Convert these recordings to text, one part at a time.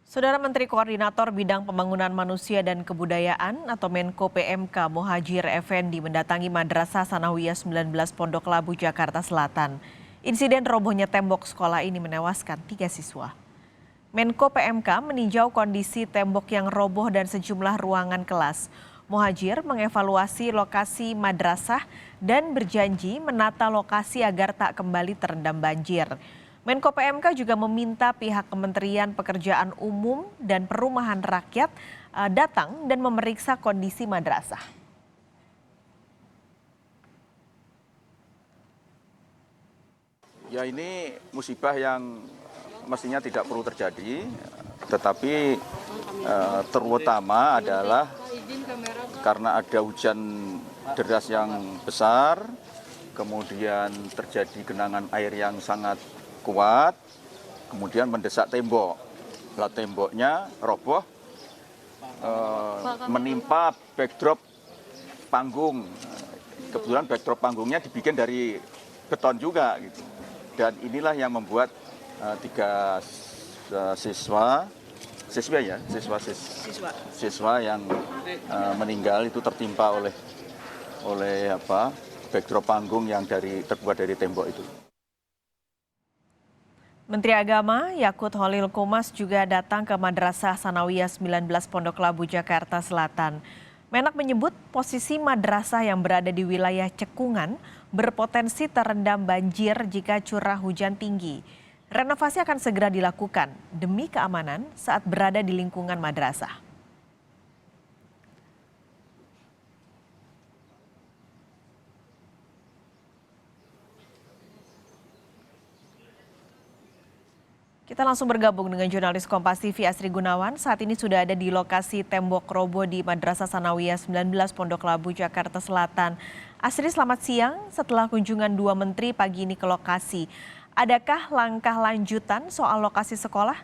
Saudara Menteri Koordinator Bidang Pembangunan Manusia dan Kebudayaan atau Menko PMK Muhadjir Effendi mendatangi Madrasah Sanawiyah 19 Pondok Labu, Jakarta Selatan. Insiden robohnya tembok sekolah ini menewaskan 3 siswa. Menko PMK meninjau kondisi tembok yang roboh dan sejumlah ruangan kelas. Muhadjir mengevaluasi lokasi madrasah dan berjanji menata lokasi agar tak kembali terendam banjir. Menko PMK juga meminta pihak Kementerian Pekerjaan Umum dan Perumahan Rakyat datang dan memeriksa kondisi madrasah. Ya, ini musibah yang mestinya tidak perlu terjadi, tetapi terutama adalah karena ada hujan deras yang besar, kemudian terjadi genangan air yang sangat kuat, kemudian mendesak tembok. Lah temboknya roboh, menimpa backdrop panggung. Kebetulan backdrop panggungnya dibikin dari beton juga, gitu. Dan inilah yang membuat 3 siswa yang meninggal itu tertimpa oleh backdrop panggung yang terbuat dari tembok itu. Menteri Agama Yakut Holil Komas juga datang ke Madrasah Sanawiyah 19 Pondok Labu, Jakarta Selatan. Menak menyebut posisi madrasah yang berada di wilayah cekungan berpotensi terendam banjir jika curah hujan tinggi. Renovasi akan segera dilakukan demi keamanan saat berada di lingkungan madrasah. Kita langsung bergabung dengan jurnalis Kompas TV Asri Gunawan. Saat ini sudah ada di lokasi tembok roboh di Madrasah Sanawiyah 19 Pondok Labu, Jakarta Selatan. Asri, selamat siang. Setelah kunjungan 2 menteri pagi ini ke lokasi, adakah langkah lanjutan soal lokasi sekolah?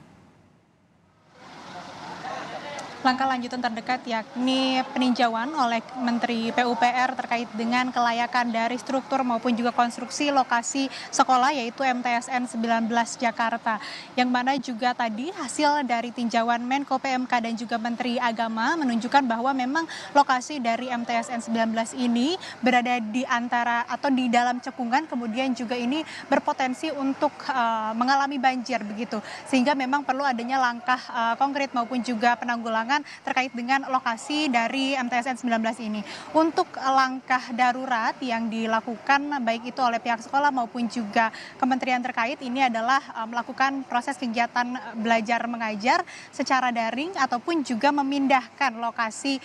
Langkah lanjutan terdekat yakni peninjauan oleh Menteri PUPR terkait dengan kelayakan dari struktur maupun juga konstruksi lokasi sekolah yaitu MTSN 19 Jakarta. Yang mana juga tadi hasil dari tinjauan Menko PMK dan juga Menteri Agama menunjukkan bahwa memang lokasi dari MTSN 19 ini berada di antara atau di dalam cekungan, kemudian juga ini berpotensi untuk mengalami banjir begitu. Sehingga memang perlu adanya langkah konkret maupun juga penanggulangan terkait dengan lokasi dari MTSN 19 ini. Untuk langkah darurat yang dilakukan baik itu oleh pihak sekolah maupun juga kementerian terkait ini adalah melakukan proses kegiatan belajar mengajar secara daring ataupun juga memindahkan lokasi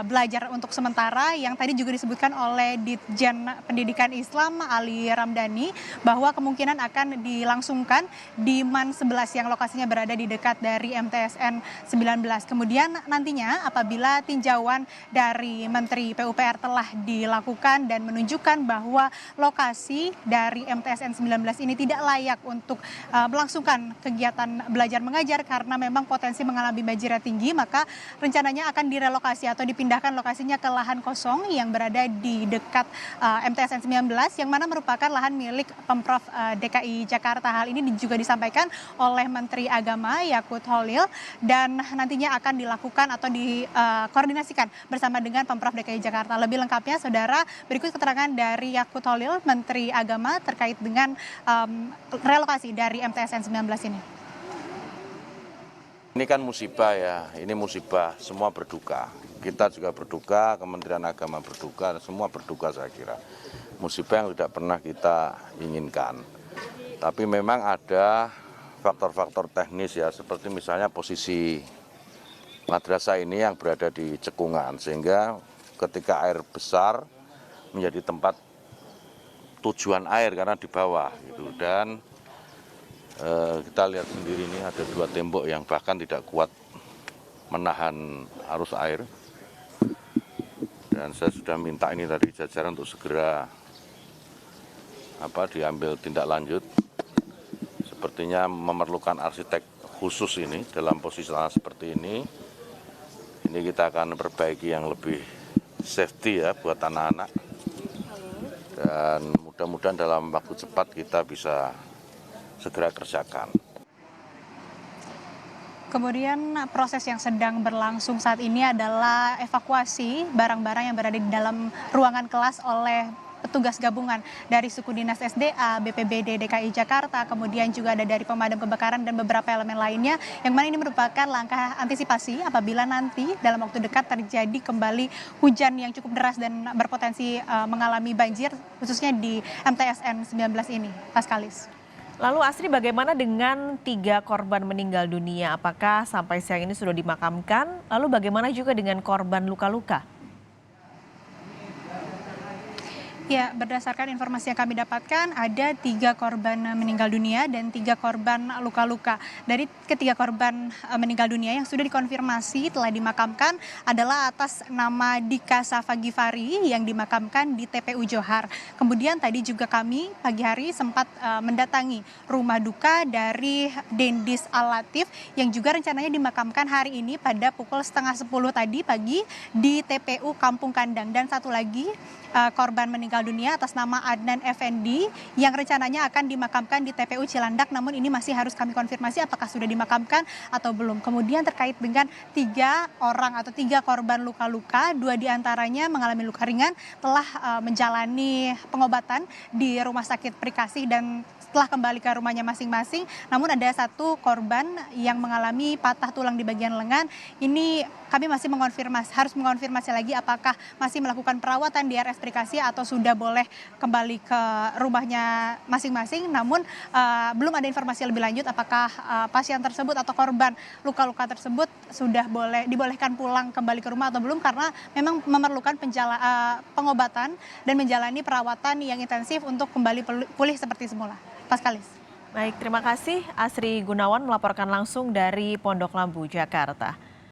belajar untuk sementara yang tadi juga disebutkan oleh Ditjen Pendidikan Islam Ali Ramdhani bahwa kemungkinan akan dilangsungkan di MAN 11 yang lokasinya berada di dekat dari MTSN 19. Kemudian nantinya apabila tinjauan dari Menteri PUPR telah dilakukan dan menunjukkan bahwa lokasi dari MTSN 19 ini tidak layak untuk melangsungkan kegiatan belajar mengajar karena memang potensi mengalami banjir yang tinggi, maka rencananya akan direlokasi atau dipindahkan lokasinya ke lahan kosong yang berada di dekat MTSN 19 yang mana merupakan lahan milik Pemprov DKI Jakarta. Hal ini juga disampaikan oleh Menteri Agama Yakut Holil dan nantinya akan dilakukan atau dikoordinasikan bersama dengan Pemprov DKI Jakarta. Lebih lengkapnya, saudara, berikut keterangan dari Yakut Holil, Menteri Agama terkait dengan relokasi dari MTSN 19 ini. Ini kan musibah ya, ini musibah, semua berduka. Kita juga berduka, Kementerian Agama berduka, semua berduka saya kira. Musibah yang tidak pernah kita inginkan. Tapi memang ada faktor-faktor teknis ya, seperti misalnya posisi madrasah ini yang berada di cekungan, sehingga ketika air besar menjadi tempat tujuan air karena di bawah gitu. Dan kita lihat sendiri ini ada 2 tembok yang bahkan tidak kuat menahan arus air. Dan saya sudah minta ini tadi jajaran untuk segera diambil tindak lanjut. Sepertinya memerlukan arsitek khusus ini dalam posisi seperti ini. Ini kita akan perbaiki yang lebih safety ya buat anak-anak. Dan mudah-mudahan dalam waktu cepat kita bisa segera kerjakan. Kemudian proses yang sedang berlangsung saat ini adalah evakuasi barang-barang yang berada di dalam ruangan kelas oleh petugas gabungan dari suku dinas SDA, BPBD DKI Jakarta, kemudian juga ada dari pemadam kebakaran dan beberapa elemen lainnya, yang mana ini merupakan langkah antisipasi apabila nanti dalam waktu dekat terjadi kembali hujan yang cukup deras dan berpotensi mengalami banjir, khususnya di MTSN 19 ini, Paskalis. Lalu Asri, bagaimana dengan 3 korban meninggal dunia? Apakah sampai siang ini sudah dimakamkan? Lalu bagaimana juga dengan korban luka-luka? Ya, berdasarkan informasi yang kami dapatkan, ada 3 korban meninggal dunia dan 3 korban luka-luka. Dari ketiga korban meninggal dunia yang sudah dikonfirmasi telah dimakamkan adalah atas nama Dika Safagifari yang dimakamkan di TPU Johar. Kemudian tadi juga kami pagi hari sempat mendatangi rumah duka dari Dendis Al-Latif yang juga rencananya dimakamkan hari ini pada pukul 9:30 tadi pagi di TPU Kampung Kandang. Dan satu lagi korban meninggal dunia atas nama Adnan Effendi yang rencananya akan dimakamkan di TPU Cilandak, namun ini masih harus kami konfirmasi apakah sudah dimakamkan atau belum. Kemudian terkait dengan 3 orang atau 3 korban luka-luka, 2 diantaranya mengalami luka ringan, telah menjalani pengobatan di Rumah Sakit Prikasih dan setelah kembali ke rumahnya masing-masing. Namun ada 1 korban yang mengalami patah tulang di bagian lengan. Ini kami masih harus mengonfirmasi lagi apakah masih melakukan perawatan di RS Prikasih atau sudah boleh kembali ke rumahnya masing-masing. Namun belum ada informasi lebih lanjut apakah pasien tersebut atau korban luka-luka tersebut sudah dibolehkan pulang kembali ke rumah atau belum, karena memang memerlukan pengobatan dan menjalani perawatan yang intensif untuk kembali pulih seperti semula. Paskalis. Baik, terima kasih Asri Gunawan melaporkan langsung dari Pondok Lambu, Jakarta.